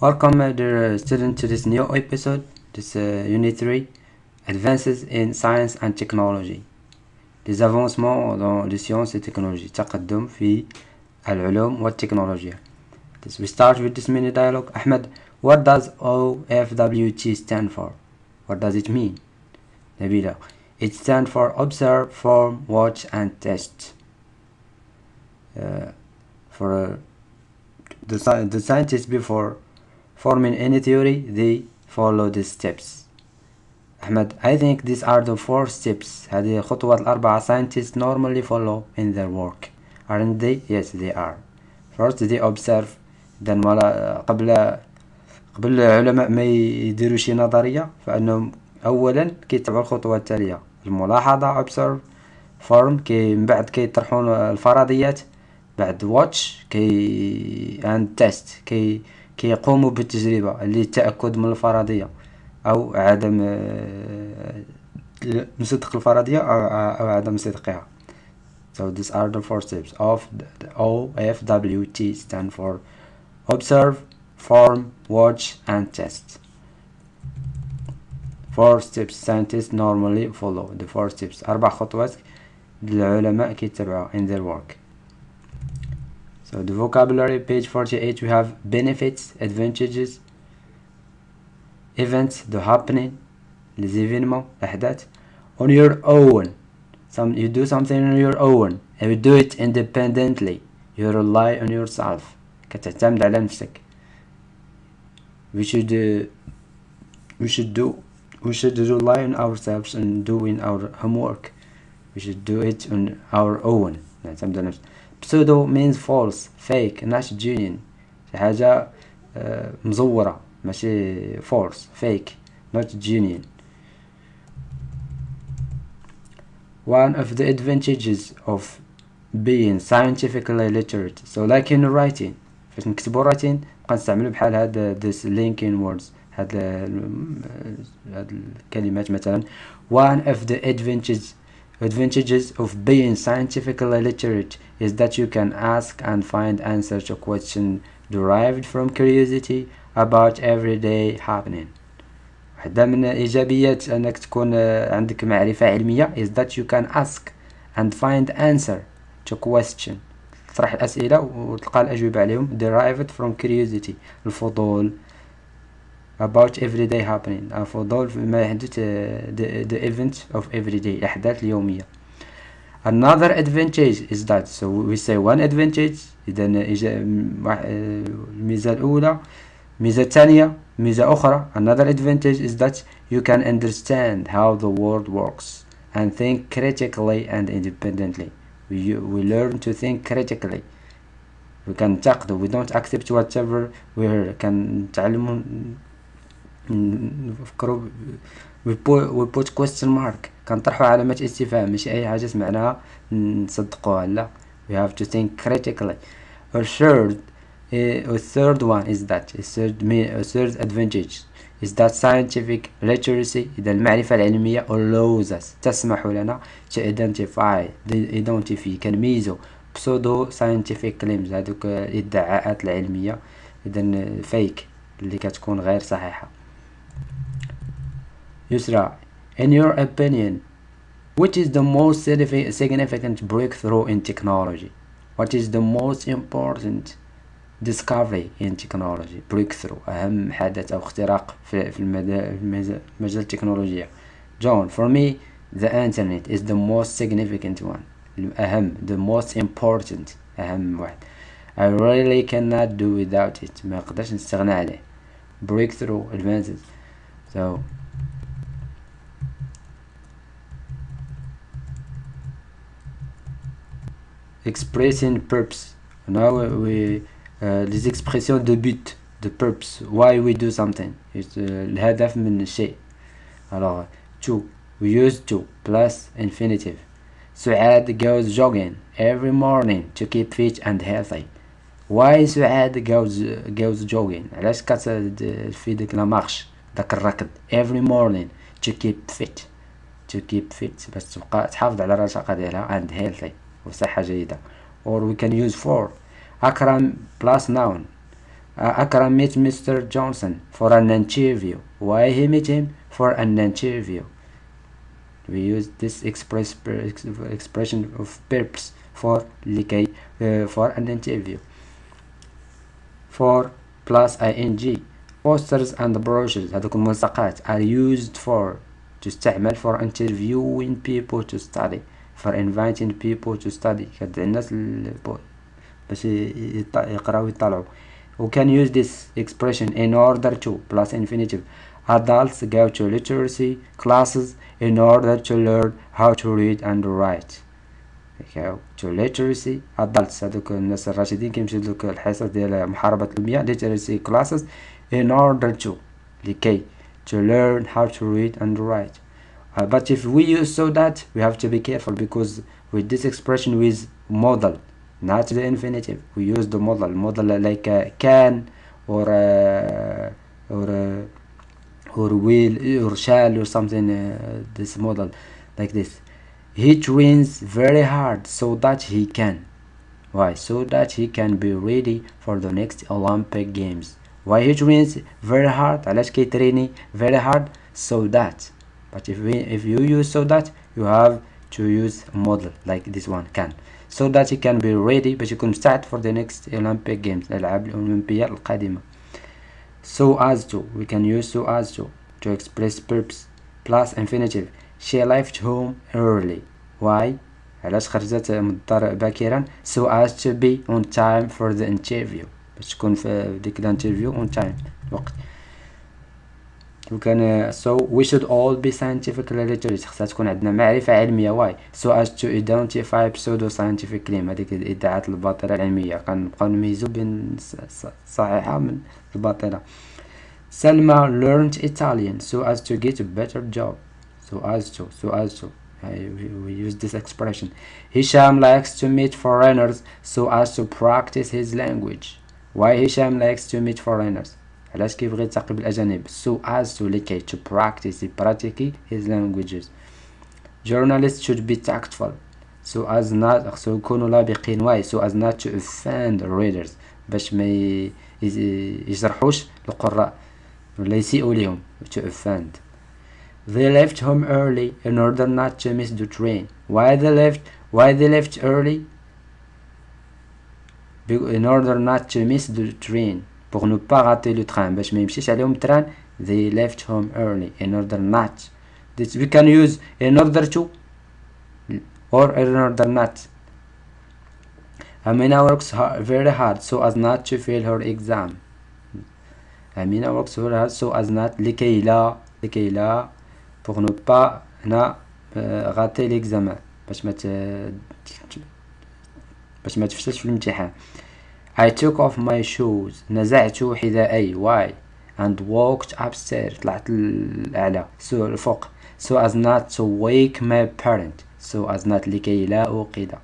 Welcome, dear student, to this new episode. This Unit 3 Advances in Science and Technology. Les avancements dans les sciences et technologies. تقدم في العلوم والتكنولوجيا. We start with this mini dialogue. Ahmed, what does OFWT stand for? What does it mean? Nabila, it stands for Observe, Form, Watch and Test. For the scientists, before forming any theory, they follow these steps. Ahmed, I think these are the 4 steps. هذه الخطوات الأربعة scientists normally follow in their work. Aren't they? Yes, they are. First, they observe. إذن قبل العلماء ما يديروا شي نظرية فأنهم أولا كيتبعوا الخطوات التالية: الملاحظة observe، form من بعد كيطرحون الفرضيات، بعد watch and test كيقوموا بالتجربة اللي التأكد من الفرضية أو عدم مصدق الفرضية أو عدم صدقها. So these are the 4 steps of the OFWT. stand for Observe, Form, Watch and Test. 4 steps scientists normally follow. The 4 steps 4 خطوات العلماء كيتبعوا in their work. So the vocabulary, page 48, we have benefits, advantages, events, the happening, les événements, الأحداث. On your own, you do something on your own and you do it independently. You rely on yourself. كتعتمد على نفسك. We should rely on ourselves and doing our homework. We should do it on our own. نعتمد على نفسك. Pseudo means false, fake, not genuine. شي حاجة مزورة ماشي false, fake, not genuine. One of the advantages of being scientifically literate, so like in writing, فاش نكتبو writing نبقى نستعملو بحال هاد this linking words، هاد الكلمات مثلا. One of the advantages of being scientifically literate is that you can ask and find answers to questions derived from curiosity about everyday happening. واحدة من إيجابيات أنك تكون عندك معرفة علمية is that you can ask and find answer to question. تطرح الأسئلة وتلقى الأجوبة عليهم derived from curiosity، الفضول، about everyday happening، الفضول ما يحدث the event of everyday، الأحداث اليومية. Another advantage is that, so we say one advantage، إذا الميزة الأولى. ميزة تانية، ميزة أخرى. Another advantage is that you can understand how the world works and think critically and independently. We learn to think critically. We can تقد. We don't accept whatever we hear. كنتعلمو نفكرو. we put question mark. كنطرحو علامة استفهام، ماشي أي حاجة سمعناها نصدقوها، لا. We have to think critically. A third one is that a third advantage is that scientific literacy، إذا المعرفة العلمية allows us، تسمح لنا to identify كنميزو pseudo scientific claims، هذوك الادعاءات العلمية إذا fake اللي كتكون غير صحيحة. يسرى, in your opinion, which is the most significant breakthrough in technology? What is the most important discovery in technology? breakthrough، أهم حدث أو اختراق في مجال التكنولوجيا. John, for me the internet is the most significant one. الأهم، the most important، أهم واحد. I really cannot do without it، ما نقدرش نستغنى عليه. breakthrough advances. So expressing purpose. Now we les expressions de but, the purpose, why we do something. الهدف من الشيء. Alors to, we use to plus infinitive. سعاد goes jogging every morning to keep fit and healthy. Why سعاد goes jogging؟ علاش في ديك لا مارش، داك الركض every morning to keep fit باش تبقى تحافظ على الرشاقة ديالها and healthy وصحة جيدة. Or we can use for. أكرم plus noun. Akram met Mr. Johnson for an interview. Why he met him? For an interview. We use this expression of purpose for لكي for an interview. For plus ing. Posters and brochures هذوك الملصقات are used for تستعمل for interviewing people to study, for inviting people to study كتدعي الناس باش يقراو ويطلعوا. We can use this expression in order to plus infinitive. Adults go to literacy classes in order to learn how to read and write. go to literacy adults هذوك الناس الراشدين كيمشيو لدوك الحصص ديال محاربة الأمية literacy classes in order to لكي to learn how to read and write. But if we use so that, we have to be careful, because with this expression with model, not the infinitive, we use the model like can or will or shall or something, this model like this. He trains very hard so that he can. Why? So that he can be ready for the next Olympic Games. Why he trains very hard? علاش كيتريني very hard? So that. But if you use so that, you have to use a model like this one can. So that he can be ready باش يكون مستعد for the next Olympic Games, الألعاب الأولمبية القادمة. So as to, we can use so as to express purpose plus infinitive. She left home early. Why? علاش خرجت من الدار باكرا؟ So as to be on time for the interview, باش تكون في ديك الانترفيو on time وقت. We can so we should all be scientifically literate. خصها تكون عندنا معرفة علمية. Why? So as to identify pseudo scientific claim. هذيك الادعاءات الباطلة العلمية كنبقاو نميزو بين الصحيحة من الباطلة. Selma learned Italian so as to get a better job. So as to we use this expression. Hisham likes to meet foreigners so as to practice his language. Why Hisham likes to meet foreigners? علاش كيبغي يلتقي بالأجانب؟ So as to لكي to practice يبراتيكي his languages. Journalists should be tactful so as not خصو يكونوا لابقين. Why? So as not to offend readers, باش ما يجرحوش القراء ولا يسيئوا ليهم. To offend. They left home early in order not to miss the train. Why they left early? In order not to miss the train. Pour ne pas rater le train. باش ما يمشيش عليهم التران. They left home early in order not. This we can use in order to or in order not. Amina works very hard so as not to fail her exam. Amina works very hard so as not لكي لا pour ne pas rater l'examen, باش ما تفشلش في الامتحان. I took off my shoes. نزعت حذائي. Why? And walked upstairs. طلعت الأعلى الفوق. So as not to wake my parent. So as not لكي لا أوقظ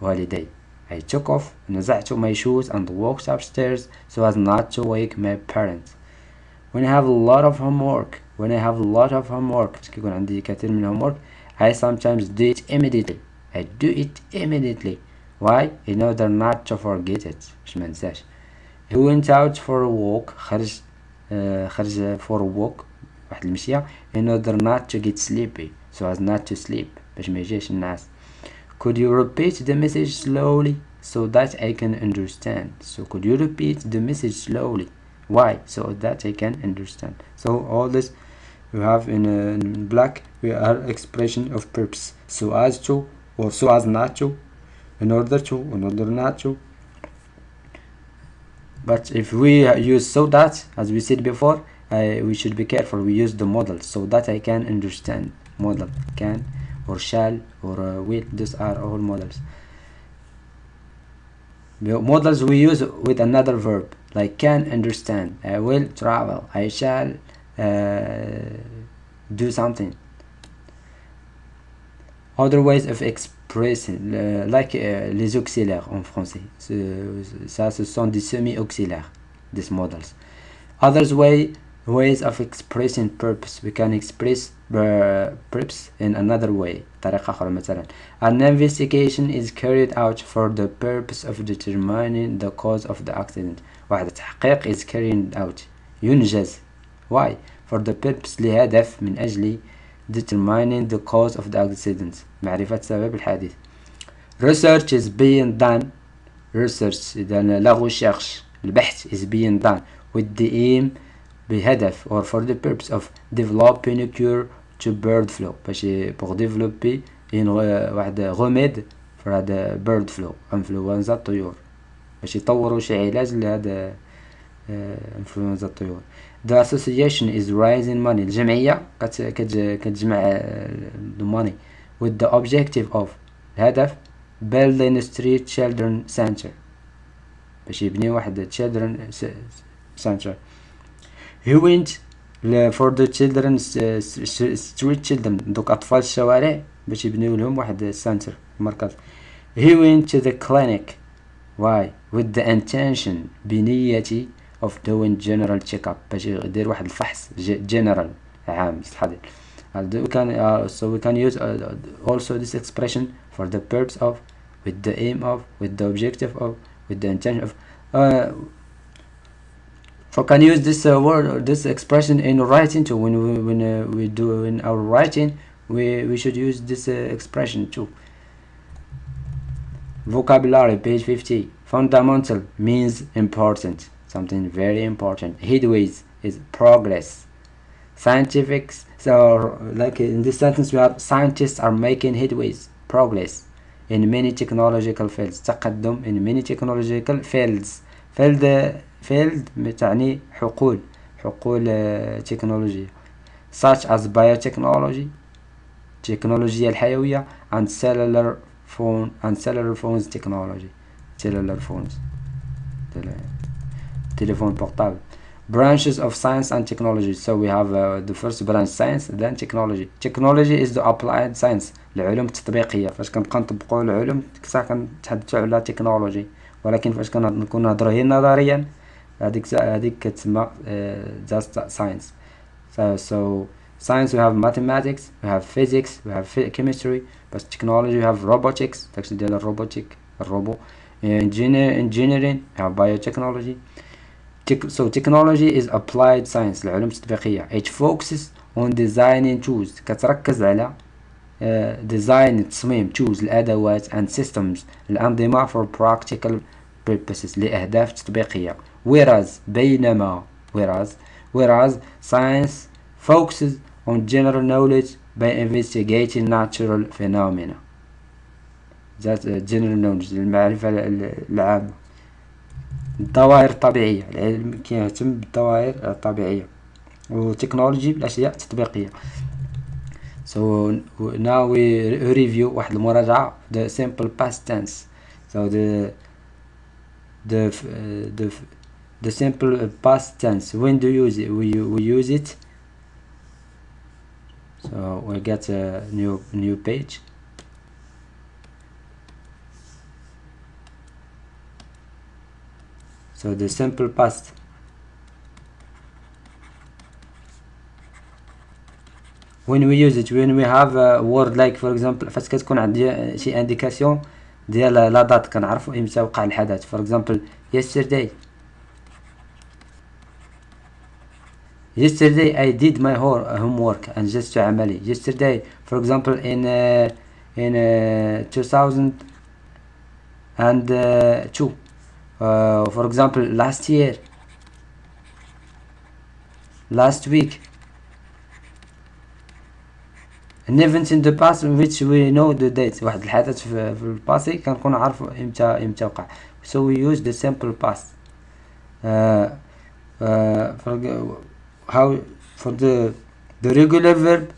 والدي. I took off نزعت my shoes and walked upstairs so as not to wake my parents. When I have a lot of homework. كيكون عندي كثير من homework. I sometimes do it immediately. Why? In order not to forget it. باش ما ننساش. He went out for a walk. خرج for a walk واحد المشية. In order not to get sleepy. So as not to sleep. باش ما يجيش النعاس. Could you repeat the message slowly so that I can understand? So could you repeat the message slowly? Why? So that I can understand. So all this we have in black, we are expression of purpose. So as to or so as not to, in order to, in order not to. But if we use so that, as we said before, we should be careful. We use the model so that I can understand. Model can or shall or will. These are all models. The models we use with another verb like can understand. I will travel. I shall do something. Other ways of expressing like les auxiliaires en français. Ça ce sont des semi-auxiliaires, these models. Others way ways of expressing purpose. We can express purpose in another way. طريقة أخرى مثلا. An investigation is carried out for the purpose of determining the cause of the accident. واحد التحقيق is carried out. ينجز. Why? For the purpose لهدف من أجل determining the cause of the accident. معرفة سبب الحادث. Research is being done. Research إذا la recherche البحث is being done with the aim بهدف or for the purpose of developing a cure to bird flu باش pour développer واحد remède for هذا bird flu انفلونزا الطيور باش يطوروا شي علاج لهذا انفلونزا الطيور. The association is raising money. الجمعية كتجمع money with the objective of الهدف building a street children center باش يبني واحد children center. He went for the children street children دوك أطفال الشوارع باش يبنيو لهم واحد center مركز. He went to the clinic. Why? With the intention بنية of doing general check-up باش يدير واحد الفحص general عام يستحضر. So we can use also this expression for the purpose of, with the aim of, with the objective of, with the intention of. So can use this word or this expression in writing too. When we do in our writing, we should use this expression too. Vocabulary, page 50. Fundamental means important, something very important. Headways is progress. Scientific, so like in this sentence we have scientists are making headways, progress in many technological fields. تقدم in many technological fields. field تعني حقول تكنولوجيا such as biotechnology تكنولوجيا الحيوية and cellular phones technology cellular phones telephone portable. Branches of science and technology. So we have the first branch science, then technology. Technology is the applied science العلوم التطبيقية. فاش كنبقى نطبقوا العلوم ساعة كنتحدثوا على تكنولوجي، ولكن فاش كنكون نهضروا هي نظريا هذيك كتسمى just science. So science we have mathematics, we have physics, we have chemistry. But technology we have robotics داكشي ديال الروبوتيك الروبو. engineering we have biotechnology. So technology is applied science العلوم التطبيقية. It focuses on designing tools كتركز على design تصميم tools الأدوات and systems الأنظمة for practical purposes لأهداف تطبيقية. بينما science focuses on general knowledge by investigating natural phenomena. That's general knowledge المعرفة العامة. الظواهر الطبيعية العلم كيهتم بالظواهر الطبيعية وتكنولوجي بالأشياء التطبيقية. So now we review واحد المراجعة the simple past tense. So the simple past tense, when do you use it? We use it. So we get a new page. So the simple past. When we use it, when we have a word like for example فاش كتكون عندي شي انديكاسيون ديال لا دات كنعرفوا امتى وقع الحدث. For example yesterday I did my homework أنجزت عملي. Yesterday for example in 2002 for example last year, last week. An event in the past in which we know the date. واحد الحدث في الباسي كنكون عارف امتى وقع. So we use the simple past. For the regular verb,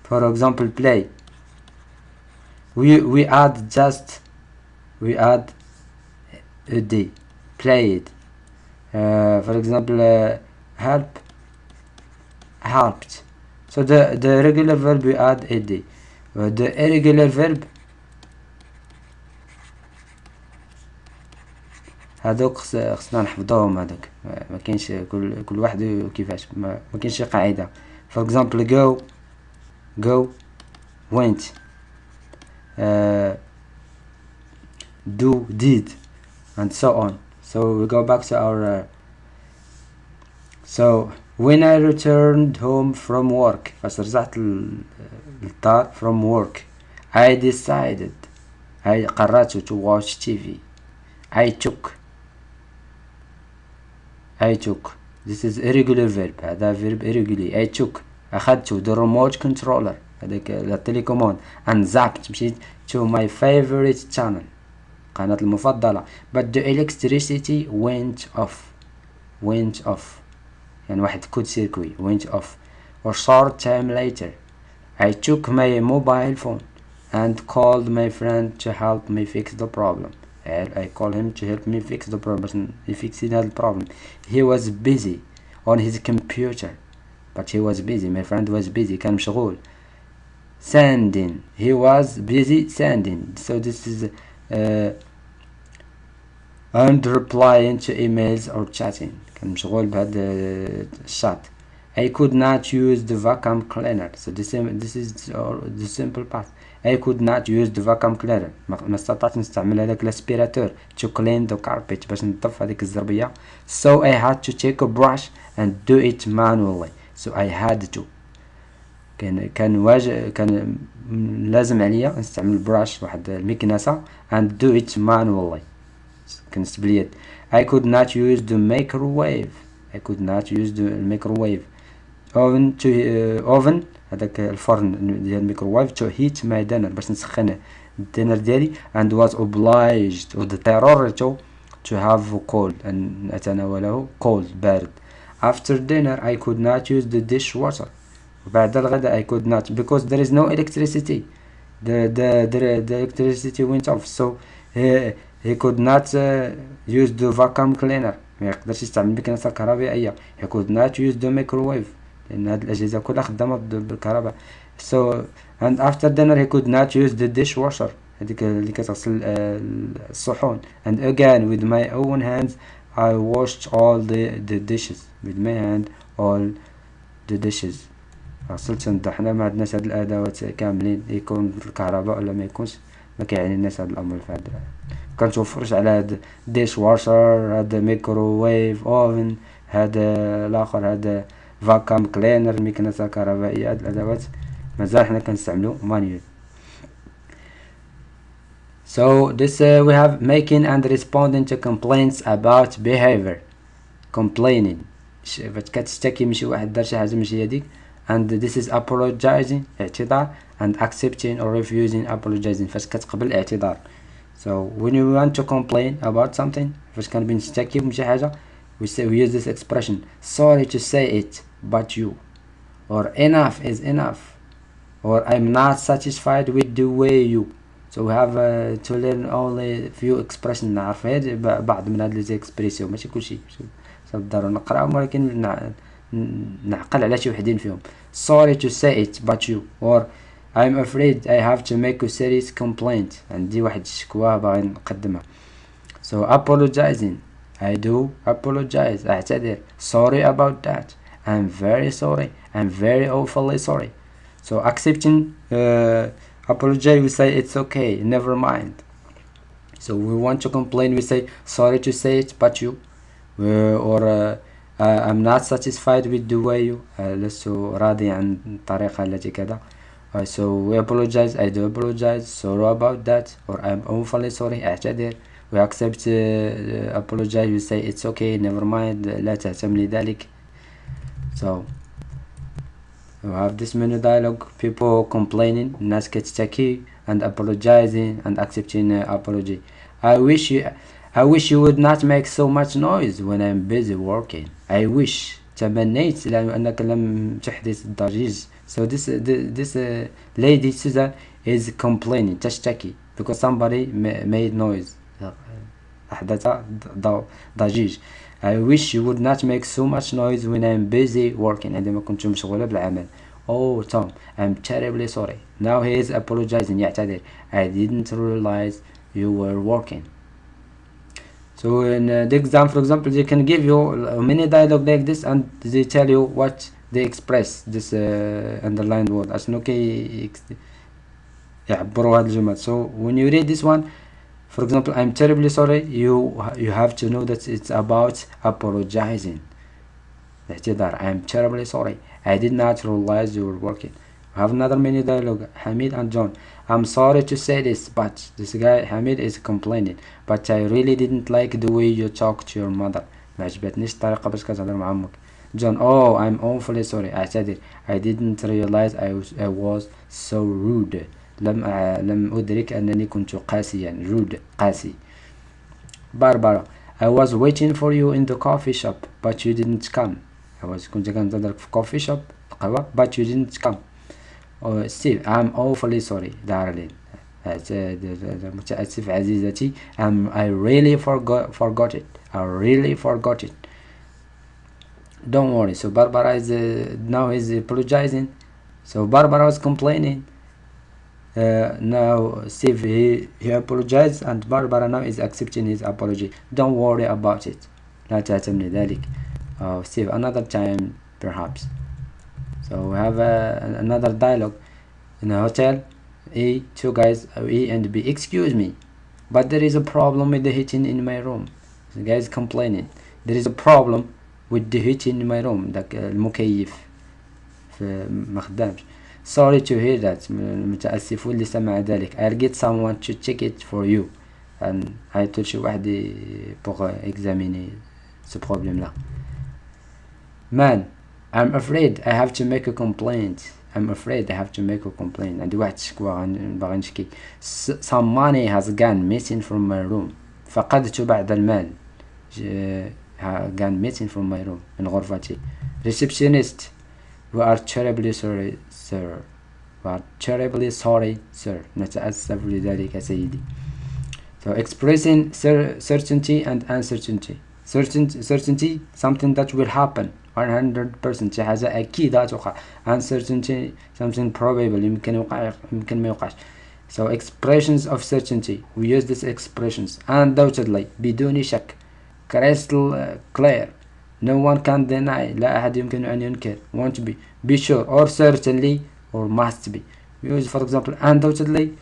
for example play, we add a day, played. For example helped. So the regular verb we add a day. The irregular verb هادوك خصنا نحفظوهم هادوك، ما كاينش كل واحد كيفاش، ما كاينش شي قاعده. for example go went do did and so on. So we go back to our so when I returned home from work فاش رجعت للدار from work I decided قررت to watch TV. I took this is irregular verb، هذا verb irregular. I took أخذت the remote controller هذاك التليكوموند and zapped مشيت to my favorite channel قناة المفضلة. but the electricity went off يعني واحد كود سيركوي went off. a short time later I took my mobile phone and called my friend to help me fix the problem. I called him to help me fix the problem. He fixed the problem. He was busy on his computer. But he was busy. My friend was busy. كان مشغول. Sending. He was busy sending. So this is and replying to emails or chatting. كان مشغول بهذا الشات. I could not use the vacuum cleaner. So this is the simple past. I could not use the vacuum cleaner. ما استطعت نستعمل هذاك الاسبيراتور to clean the carpet باش نظف هذيك الزربية. So I had to take a brush and do it manually. So I had to. كان لازم عليا نستعمل براش واحد المكنسة and do it manually. كنستبل اليد. I could not use the microwave. I could not use the microwave. oven هذاك الفرن ديال الميكروويف to heat my dinner باش نسخن الدينر ديالي and was obliged واضطررت to have cold أن أتناوله cold بارد. after dinner I could not use the dishwasher. بعد الغداء I could not because there is no electricity. The electricity went off so he could not use the vacuum cleaner. ما يقدرش يستعمل المكنسة الكهربائية. he could not use the microwave لأن هاد الأجهزة كلها خدامة بالكهرباء. so and after dinner he could not use the dishwasher هذيك اللي كتغسل الصحون. and again with my own hands I washed all the dishes with my hand all the dishes. غسلت حنا ما عندناش هاد الأدوات كاملين يكون في الكهرباء ولا ما يكونش ما كيعني الناس هاد الأمر في هاد كنتوفرش على هاد ديش واشر هاد ميكروويف اوفن هاد الاخر هاد vacuum cleaner المكنسة الكهربائية. هاد الأدوات مازال حنا كنستعملو مانيول. so this we have making and responding to complaints about behavior. complaining فاش كتشتكي من شي واحد دار شي حاجة ماشي هاديك and this is apologizing اعتذار and accepting or refusing apologizing فاش كتقبل الاعتذار. so when you want to complain about something فاش كنبغي نشتكي من شي حاجة we use this expression sorry to say it but you or enough is enough or I'm not satisfied with the way you. so we have to learn only few expressions. نعرف هاد بعض من هاد لي expression ماشي كلشي بالضرورة نقراهم ولكن نعقل على شي وحدين فيهم. sorry to say it but you or I'm afraid I have to make a serious complaint عندي واحد الشكوى باغي نقدمها. so apologizing I do apologize أعتذر. sorry about that I'm very sorry I'm very awfully sorry. so accepting apologize we say it's okay never mind. so we want to complain we say sorry to say it but you or I'm not satisfied with the way you لست راضي عن الطريقة التي كذا. so we apologize I do apologize sorry about that or I'm awfully sorry أعتذر. we accept apologize we say it's okay never mind لا تهتم لذلك. so we have this many dialogue people complaining الناس كتشتكي and apologizing and accepting apology. I wish you would not make so much noise when I'm busy working. I wish تمنيت لأنك لم تحدث الضجيج. so this lady Susan is complaining تشتكي because somebody made noise أحدث ضجيج. I wish you would not make so much noise when I'm busy working عندما كنت مشغولة بالعمل. oh Tom I'm terribly sorry. now he is apologizing يعتذر. I didn't realize you were working. so So in the exam, for example, they can give you many dialogue like this, and they tell you what they express this underlined word عشان كي يعبروا هاد الجمل. So when you read this one, for example, I'm terribly sorry, you have to know that it's about apologizing. الاعتذار. I'm terribly sorry, I did not realize you were working. We have another mini dialogue, Hamid and John. I'm sorry to say this, but this guy Hamid is complaining, but I really didn't like the way you talk to your mother. ما عجبتنيش الطريقة باش كتهضر مع أمك. John, oh, I'm awfully sorry. أعتذر. I didn't realize I was so rude. لم أدرك أنني كنت قاسيا. rude, قاسي. Barbara, I was waiting for you in the coffee shop, but you didn't come. كنت كنتظرك في coffee shop قهوة, but you didn't come. Steve, I'm awfully sorry, darling. متأسف عزيزتي. I really forgot it. I really forgot it. Don't worry. So Barbara is now is apologizing. So Barbara was complaining. Now Steve he apologized, and Barbara now is accepting his apology. Don't worry about it. لا تعتمني ذلك. Steve, another time perhaps. So we have another dialogue in a hotel. Two guys, A and B. Excuse me, but there is a problem with the heating in my room. The guy is complaining. There is a problem with the heating in my room. داك المكيف ما خدامش. Sorry to hear that. متأسفون لسماع ذلك. I'll get someone to check it for you. And هيطول شي واحد pour examiner ce problème là. Man, I'm afraid I have to make a complaint. I'm afraid I have to make a complaint. عندي واحد الشكوى باغي نشكي. Some money has gone missing from my room. فقدت بعض المال. gone missing from my room. من غرفتي. Receptionist, we are terribly sorry, sir. We are terribly sorry, sir. نتأسف لذلك سيدي. So expressing certainty and uncertainty. Certainty, something that will happen 100%. شي حاجة أكيد هتوقع. Uncertainty, something probable. يمكن يوقع يمكن ما يوقعش. So expressions of certainty, we use these expressions. Undoubtedly, بدون شك. Crystal clear, no one can deny. لا أحد يمكن أن ينكر. Want to be sure, or certainly, or must be. We use for example undoubtedly,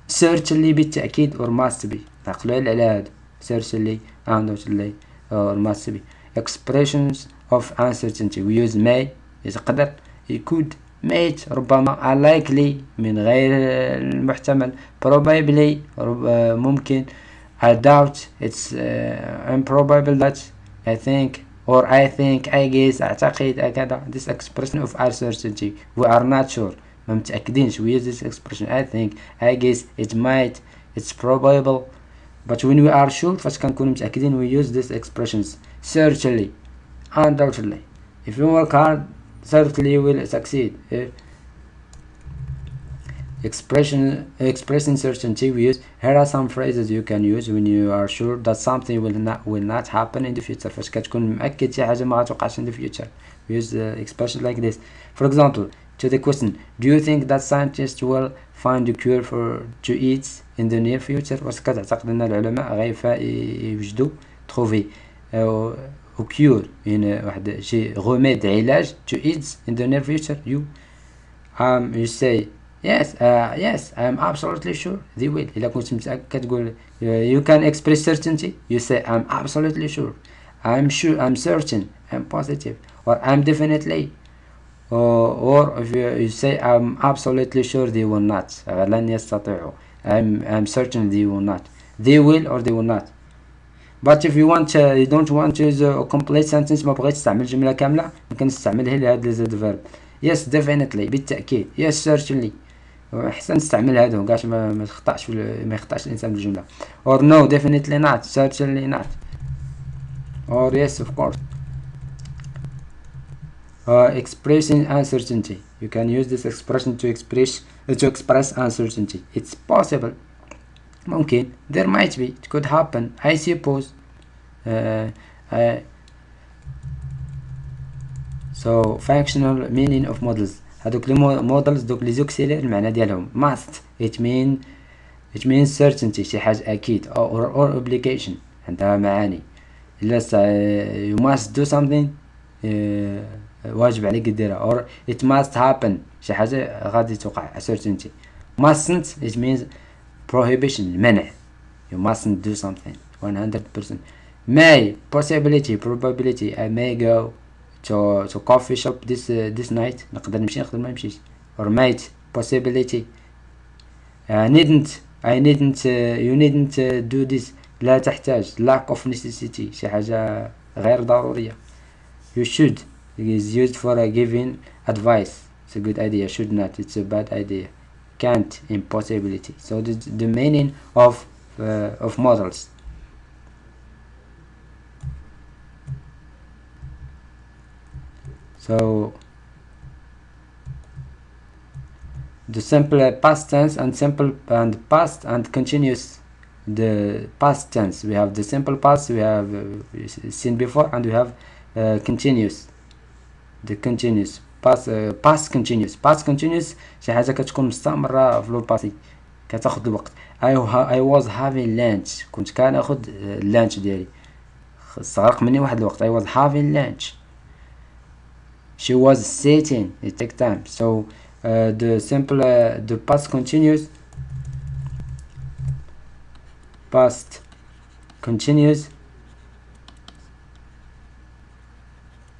certainly بالتأكيد, or must be. نقلل على هذا. Certainly, undoubtedly, or must be. Expressions of uncertainty, we use may, يقدر, he could, might, ربما, unlikely, من غير المحتمل, probably, ممكن, I doubt, it's improbable that, I think, or I think, I guess, أعتقد, هكذا. This expression of uncertainty, we are not sure, ما متأكدينش. We use this expression, I think, I guess, it might, it's probable. But when we are sure, فاش كنكونوا متأكدين, we use these expressions. Certainly, undoubtedly. If you work hard, certainly you will succeed. Expressing certainty, we use. Here are some phrases you can use when you are sure that something will not happen in the future. فاش كتكون مأكد شي حاجة ما غتوقعش in the future. We use the expression like this. For example, to the question, do you think that scientists will find a cure to AIDS in the near future? واش كتعتقد ان العلماء يوجدوا trouver au cure يعني واحد شي remède علاج to AIDS in the near future? You say yes, yes, I am absolutely sure they will. إلا كنت متأكد كتقول you can express certainty. You say I'm absolutely sure, I'm sure, I'm certain, I'm positive, or I'm definitely. Or if you say I'm absolutely sure they will not, لن يستطيعوا. I'm certain they will not. They will or they will not. But if you want, you don't want to use a complete sentence, ما بغيت تستعمل جملة كاملة, ممكن نستعملها لهاد الزد verb. Yes, definitely, بالتأكيد. Yes, certainly. أحسن نستعمل هادو كاش ما يخطأش الإنسان بالجملة. Or no, definitely not, certainly not. Or yes, of course. Expressing uncertainty. You can use this expression to express uncertainty. It's possible. ممكن. There might be. It could happen. I suppose. So functional meaning of models. هذوك models دوك لي زوكسيلير المعنى ديالهم must. It means certainty. شي حاجة أكيد. Or obligation. عندها معاني. إلا you must do something واجب عليك ديرها or it must happen شي حاجة غادي توقع certainty. mustn't it means prohibition منع. you mustn't do something 100%. may possibility probability I may go to coffee shop this night نقدر نمشي نقدر ما نمشيش or might possibility I needn't you needn't do this لا تحتاج lack of necessity شي حاجة غير ضرورية. you should is used for giving advice. It's a good idea. should not it's a bad idea. can't impossibility. So the meaning of models. So the simple past tense and simple and past and continuous. The past tense we have the simple past we have seen before, and we have continuous. the continuous past continuous شي حاجة كتكون مستمرة في لو باسي كتاخد الوقت. I was having lunch كنت كناخد اللانش ديالي استغرق مني واحد الوقت. I was having lunch. she was sitting it take time. So the simple the past continuous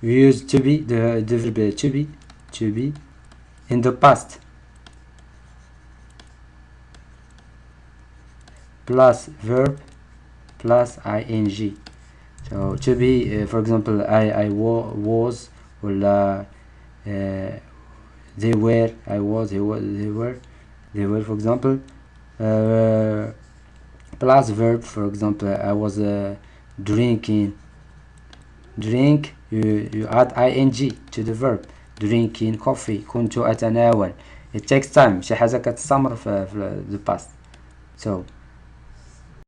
we use to be the verb to be in the past plus verb plus ing. So to be for example I was ولا they were I was they were for example plus verb for example I was drinking. drink you add ing to the verb. drinking coffee كنت أتناول. it takes time شي حاجة كتستمر في the past. So